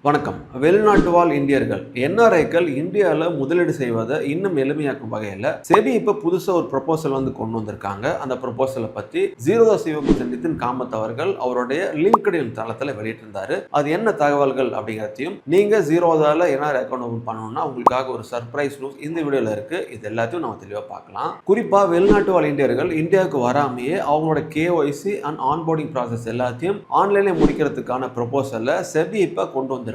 வணக்கம். வெளிநாட்டு வாழ் இந்தியர்கள் என்ஆர்ஐக்கள் இந்தியாவில் முதலீடு செய்வதை இன்னும் எளிமையாக்கும் வகையில் செபி இப்போ புதுசாக ஒரு ப்ரொபோசல் கொண்டு வந்திருக்காங்க. அந்த ப்ரொபோசலை பற்றி ஜீரோதா சிவகுமார் நிதின் காமத் அவர்கள் அவருடைய லிங்க்டின் தளத்தில் வெளியிட்டிருந்தாரு. அது என்ன தகவல்கள் அப்படிங்கிறதையும் நீங்க ஜீரோதாவில் என்ஆர்ஐ அக்கௌண்ட் ஓபன் பண்ணணும்னா உங்களுக்காக ஒரு சர்ப்ரைஸ் நியூஸ் இந்த வீடியோவில் இருக்கு. இது எல்லாத்தையும் நம்ம தெளிவாக பார்க்கலாம். குறிப்பாக வெளிநாட்டு வாழ் இந்தியர்கள் இந்தியாவுக்கு வராமையே அவங்களோட கேஒய்சி அண்ட் ஆன்போர்டிங் ப்ராசஸ் எல்லாத்தையும் ஆன்லைனில் முடிக்கிறதுக்கான ப்ரொபோசலை செபி இப்போ கொண்டு வந்திருக்காங்க.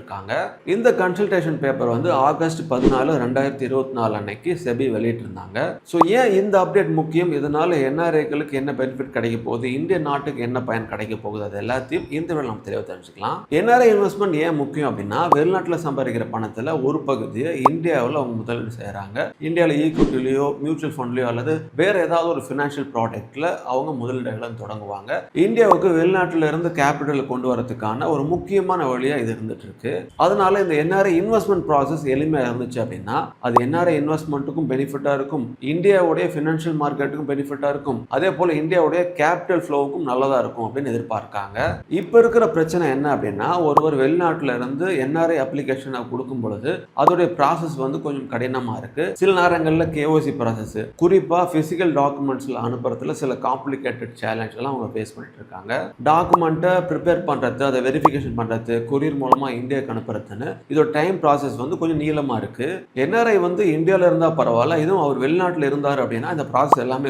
இந்த கன்சல்டேஷன் பேப்பர் ஆகஸ்ட் 14, 2024 அன்னைக்கு செபி வெளியிட்டிருந்தாங்க. ஸோ ஏன் இந்த அப்டேட் முக்கியம், இதனால என்ஆர்ஐக்களுக்கு என்ன பெனிஃபிட் கிடைக்க போகுது, இந்திய நாட்டுக்கு என்ன பயன் கிடைக்க போகுது, அது எல்லாத்தையும் இந்த வேலை நம்ம தெளிவாக தெரிஞ்சுக்கலாம். என்ஆர்ஐ இன்வெஸ்ட்மெண்ட் ஏன் முக்கியம் அப்படின்னா, வெளிநாட்டில் சம்பாதிக்கிற பணத்தில் ஒரு பகுதியை இந்தியாவில் அவங்க முதலீடு செய்கிறாங்க. இந்தியாவில் ஈக்விட்டிலையோ மியூச்சுவல் ஃபண்ட்லையோ அல்லது வேற ஏதாவது ஒரு ஃபினான்ஷியல் ப்ராடக்ட்ல அவங்க முதலீடுகளை தொடங்குவாங்க. இந்தியாவுக்கு வெளிநாட்டில் இருந்து கேபிட்டல் கொண்டு வரதுக்கான ஒரு முக்கியமான வழியா இது இருந்துட்டு இருக்கு. அதனால இந்த என்ஆர்ஐ இன்வெஸ்ட்மெண்ட் ப்ராசஸ் எளிமையாக இருந்துச்சு அப்படின்னா அது என்ஆர்ஐ இன்வெஸ்ட்மெண்ட்டுக்கும் பெனிஃபிட்டா இருக்கும், இந்தியாவுடைய ஃபினான்ஷியல் மார்க்கெட்டுக்கும் பெனிஃபிட்டா இருக்கும், அதே போல இந்தியாவுடைய கேபிட்டல் ஃப்ளோவுக்கும் நல்லதா இருக்கும் அப்படின்னு எதிர்பார்க்காங்க. இப்ப இருக்கிற பிரச்சனை என்ன அப்படின்னா, ஒருவர் வெளிநாட்டில இருந்து என்ஆர்ஐ அப்ளிகேஷனை கொடுக்கும் பொழுது அதோடைய ப்ராசஸ் கொஞ்சம் கடினமா இருக்கு. சில நேரங்களில் கேஓசி ப்ராசஸ், குறிப்பா பிசிக்கல் டாக்குமெண்ட்ஸ்ல அனுப்புறதுல சில காம்ப்ளிகேட்டட் சேலஞ்ச் எல்லாம் அவங்க ஃபேஸ் பண்ணிட்டு இருக்காங்க. டாக்குமெண்ட்டை ப்ரிப்பேர் பண்றது, அதை வெரிஃபிகேஷன் பண்றது, கொரியர் மூலமா இந்தியாவுக்கு அனுப்புறதுன்னு இதோட டைம் ப்ராசஸ் கொஞ்சம் நீளமா இருக்கு. என்ஆர்ஐ இந்தியாவில் இருந்தா பரவாயில்ல, இதுவும் அவர் வெளிநாட்டில் இருந்தார் அப்படின்னா இந்த ப்ராசஸ் எல்லாமே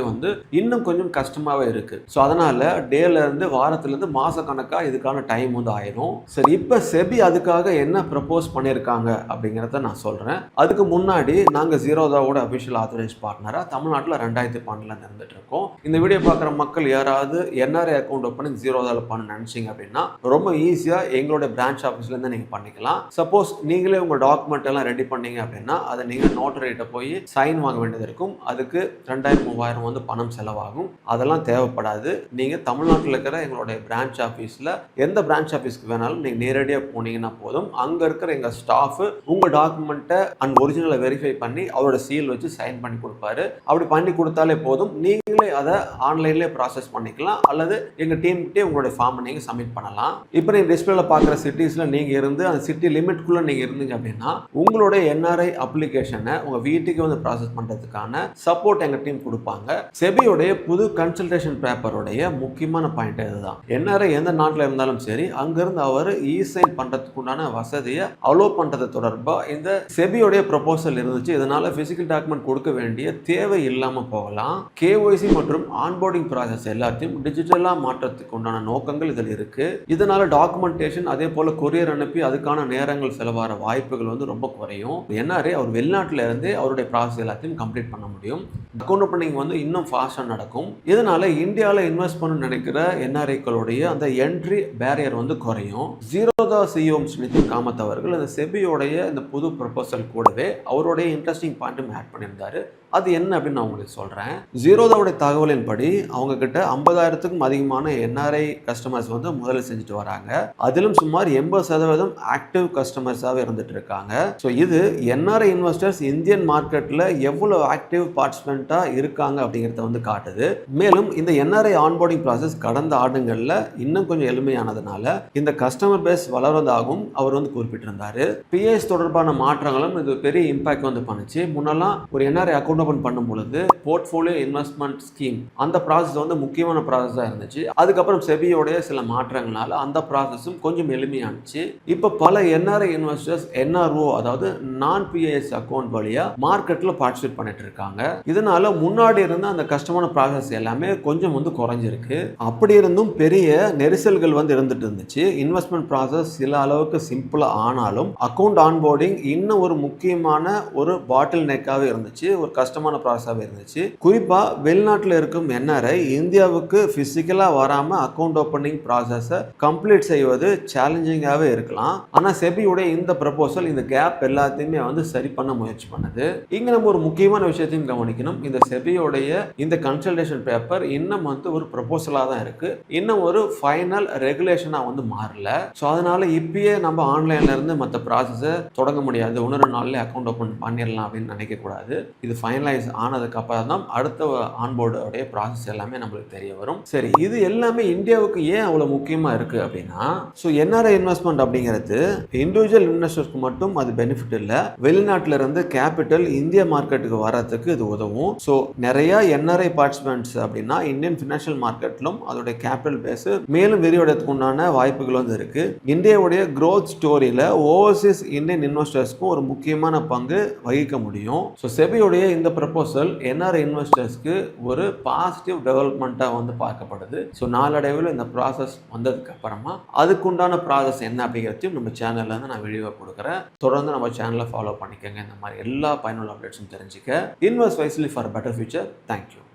இன்னும் கொஞ்சம் கஷ்டமாவே இருக்கு. ஸோ அதனால டேல இருந்து வாரத்துல இருந்து மாச கணக்கா இதுக்கான டைம் ஆயிரும். சரி, இப்ப செபி அதுக்காக என்ன ப்ரப்போஸ் பண்ணியிருக்காங்க அப்படிங்கிறத நான் சொல்றேன். அதுக்கு முன்னாடி நாங்க ஜீரோதாவோட அபிஷியல் ஆத்தரைஸ் பார்ட்னரா தமிழ்நாட்டில் 2012 இருந்துட்டு இருக்கோம். இந்த வீடியோ பார்க்குற மக்கள் யாராவது என்ஆர்ஐ அக்கௌண்ட் ஓப்பன் ஜீரோதாவில் பண்ண நினைச்சீங்க அப்படின்னா ரொம்ப ஈஸியா எங்களோட பிரான்ச் ஆஃபீஸ்ல இருந்து நீங்க பண்ணிக்கலாம். சப்போஸ் நீங்களே உங்க டாக்குமெண்ட் எல்லாம் ரெடி பண்ணீங்க அப்படின்னா அதை நீங்க நோட்டரிட்ட போய் சைன் வாங்க வேண்டியது இருக்கும். அதுக்கு 2000-3000 பணம் செலவாகும். அதெல்லாம் தேவைப்படாது. நீங்க தமிழ்நாட்டில் இருக்கிற எங்களுடைய பிரான்ச் ஆஃபீஸ்ல எந்த பிரான்ச் ஆஃபீஸ்க்கு வேணாலும் நீங்க நேரடியாக போனீங்கன்னா போதும். அங்க இருக்கிற எங்க ஸ்டாஃப் உங்க டாக்குமெண்ட்டை அண்ட் ஒரிஜினலை வெரிஃபை பண்ணி அவரோட சீல் வச்சு சைன் பண்ணி கொடுப்பாரு. அப்படி பண்ணி கொடுத்தாலே போதும், நீங்களே அதை ஆன்லைன்லேயே ப்ராசஸ் பண்ணிக்கலாம் அல்லது எங்க டீம் கிட்டே உங்களுடைய ஃபார்ம் நீங்க சப்மிட் பண்ணலாம். இப்போ நீங்க டிஸ்பிளேல பார்க்குற சிட்டிஸ்ல நீங்க இருந்து அந்த சிட்டி லிமிட்குள்ள நீங்க இருந்தீங்க அப்படின்னா உங்களுடைய என்ஆர்ஐ அப்ளிகேஷனை உங்க வீட்டுக்கு ப்ராசஸ் பண்றதுக்கான சப்போர்ட் எங்க டீம் கொடுப்பாங்க. செபியோடைய புது கன்சல்டேஷன் பேப்பருடைய முக்கியமான பாயிண்ட் இதுதான். என்ஆர்ஐ எந்த நாட்டில் இருந்தாலும் சரி, அங்கிருந்து அவர் இ-சைன் பண்றதுக்கு உண்டான வசதியை அலோ பண்றது தொடர்பா இந்த செபியோடைய ப்ரொபோசல் இருந்துச்சு. இதனால பிசிக்கல் டாக்குமெண்ட் கொடுக்க வேண்டிய தேவை இல்லாம போகலாம். கேஒய்சி மற்றும் ஆன்போர்டிங் ப்ராசஸ் எல்லாத்தையும் டிஜிட்டலா மாற்றத்துக்கு உண்டான நோக்கங்கள் இதில் இருக்கு. இதனால டாக்குமெண்டேஷன் அதே போல கொரியர் அனுப்பி அதுக்கான நேரங்கள் செலவாகிற வாய்ப்புகள் ரொம்ப குறையும். என்ஆர்ஐ அவர் வெளிநாட்டில இருந்தே அவருடைய ப்ராசஸ் எல்லாத்தையும் கம்ப்ளீட் பண்ண முடியும். அக்கௌண்ட் ஓப்பனிங் இன்னும் ஃபாஸ்டா நடக்கும். இதனால இந்தியாவில் இன்வெஸ்ட் பண்ண நினைக்கிற என்ஆர்ஐக்களுடைய அந்த என்ட்ரி பேரியர் குறையும். ஜீரோதா சிஇஓ நிதின் காமத் அவர்கள் இந்த செபியோடைய இந்த புது ப்ரொபோசல் கூடவே அவருடைய இன்ட்ரெஸ்டிங் பாயிண்ட்டும் ஆட் பண்ணியிருந்தாரு. அது என்ன அப்படின்னு நான் உங்களுக்கு சொல்றேன். ஜீரோதாவுடைய தகவலின்படி அவங்க கிட்ட 50,000க்கும் அதிகமான என்ஆர்ஐ கஸ்டமர்ஸ் முதல்ல செஞ்சுட்டு வராங்க. அதிலும் சுமார் 80% ஆக்டிவ் கஸ்டமர்ஸாவே இருந்துட்டு இருக்காங்க. ஸோ இது என்ஆர்ஐ இன்வெஸ்டர்ஸ் இந்தியன் மார்க்கெட்ல எவ்வளவு ஆக்டிவ் பார்ட்டிசிபென்ட்டா இருக்காங்க அப்படிங்கிறத காட்டுது. மேலும் இந்த என்ஆர்ஐ ஆன்போர்டிங் ப்ராசஸ் கடந்த ஆண்டுகள்ல இன்னும் கொஞ்சம் எளிமையானதுனால இந்த கஸ்டமர் பேஸ் வளர்வதாகவும் அவர் குறிப்பிட்டிருந்தாரு. பிஎஸ் தொடர்பான மாற்றங்களும் இது பெரிய இம்பாக்ட் பண்ணுச்சு. முன்னெல்லாம் ஒரு என்ஆர்ஐ அக்கௌண்ட் ஓபன் பண்ணும் பொழுது போர்ட்ஃபோலியோ இன்வெஸ்ட்மெண்ட் ஸ்கீம் அந்த ப்ராசஸ் முக்கியமான ப்ராசஸா இருந்துச்சு. அதுக்கப்புறம் செபியோடைய சில மாற்றங்களால அந்த ப்ராசஸும் கொஞ்சம் எளிமையானுச்சு. இப்ப பல என்ஆர்ஐ இன்வெஸ்டர்ஸ் என்ஆர்ஓ அதாவது நான் பிஎஸ் அக்கௌண்ட் வழியா மார்க்கெட்ல பார்ட்டிசிபேட் பண்ணிட்டு இருக்காங்க. இதனால முன்னாடி இருந்த அந்த கஷ்டமான ப்ராசஸ் எல்லாமே கொஞ்சம் குறைஞ்சிருக்கு. அப்படி இருந்தும் பெரிய நெரிசல்கள் இருந்துட்டு இருந்துச்சு. இன்வெஸ்ட்மெண்ட் ப்ராசஸ் சில அளவுக்கு சிம்பிளா ஆனாலும் அக்கௌண்ட் ஆன்போர்டிங் இன்னும் ஒரு முக்கியமான ஒரு பாட்டில் நெக்காவே இருந்துச்சு, ஒரு கஷ்டமான ப்ராசஸாகவே இருந்துச்சு. குறிப்பாக வெளிநாட்டில் இருக்கும் என்ஆர்ஐ இந்தியாவுக்கு ஃபிசிக்கலாக வராமல் அக்கௌண்ட் ஓப்பனிங் ப்ராசஸை கம்ப்ளீட் செய்வது சேலஞ்சிங்காகவே இருக்கலாம். ஆனால் செபியுடைய இந்த ப்ரப்போசல் இந்த கேப் எல்லாத்தையுமே சரி பண்ண முயற்சி பண்ணுது. இங்கே நம்ம ஒரு முக்கியமான விஷயத்தையும் கவனிக்கணும். இந்த செபியோடைய இந்த கன்சல்டேஷன் பேப்பர் இன்னும் ஒரு ப்ரப்போசலாக தான் இருக்கு, இன்னும் ஒரு ஃபைனல் ரெகுலேஷனாக மாறல. ஸோ அதனால இப்பயே நம்ம ஆன்லைன்ல இருந்து மற்ற ப்ராசஸை தொடங்க முடியாது, 1-2 நாள்ல அக்கௌண்ட் ஓப்பன் பண்ணிடலாம் அப்படின்னு நினைக்க கூடாது. இது ஃபைனலைஸ் ஆனதுக்கு அப்புறம் தான் அடுத்த ஆன்போர்டு அதோடைய ப்ராசஸ் எல்லாமே நம்மளுக்கு தெரிய வரும். சரி, இது எல்லாமே இந்தியாவுக்கு ஏன் அவ்வளோ முக்கியமாக இருக்குது அப்படின்னா, ஸோ என்ஆர்ஐ இன்வெஸ்ட்மெண்ட் அப்படிங்கிறது இண்டிவிஜுவல் இன்வெஸ்டர்ஸ்க்கு மட்டும் அது பெனிஃபிட் இல்லை, வெளிநாட்டில இருந்து கேபிட்டல் இந்திய மார்க்கெட்டுக்கு வர்றதுக்கு இது உதவும். ஸோ நிறைய என்ஆர்ஐ பார்ட்டிசிபென்ட்ஸ் அப்படின்னா இந்தியன் ஃபினான்ஷியல் மார்க்கெட்டிலும் அதோடைய கேபிட்டல் பேஸ் மேலும் விரிவடைறதுக்கு உண்டான வாய்ப்புகள் வந்து இருக்கு. இந்தியாவுடைய க்ரோத் ஸ்டோரியில் ஓவர்சீஸ் இந்தியன் இன்வெஸ்டர்ஸ்க்கும் ஒரு முக்கியமான பங்கு வகிக்க முடியும். ஸோ செபியோடைய இந்த ப்ரப்போசல் என்ஆர்ஐ இன்வெஸ்டர்ஸ்க்கு ஒரு பாசிட்டிவ் டெவலப்மெண்ட்டாக வந்து பார்க்கப்படுது. ஸோ நாளடைவில் இந்த ப்ராசஸ் வந்ததுக்கு அப்புறமா அதுக்குண்டான ப்ராசஸ் என்ன அப்படிங்கிறதையும் நம்ம சேனல்ல இருந்து நான் வீடியோ கொடுக்குறேன். தொடர்ந்து நம்ம சேனலை ஃபாலோ பண்ணிக்கோங்க. இந்த மாதிரி எல்லா பயனுள்ள அப்டேட்ஸும் தெரிஞ்சுக்க. Invest wisely for better future. Thank you.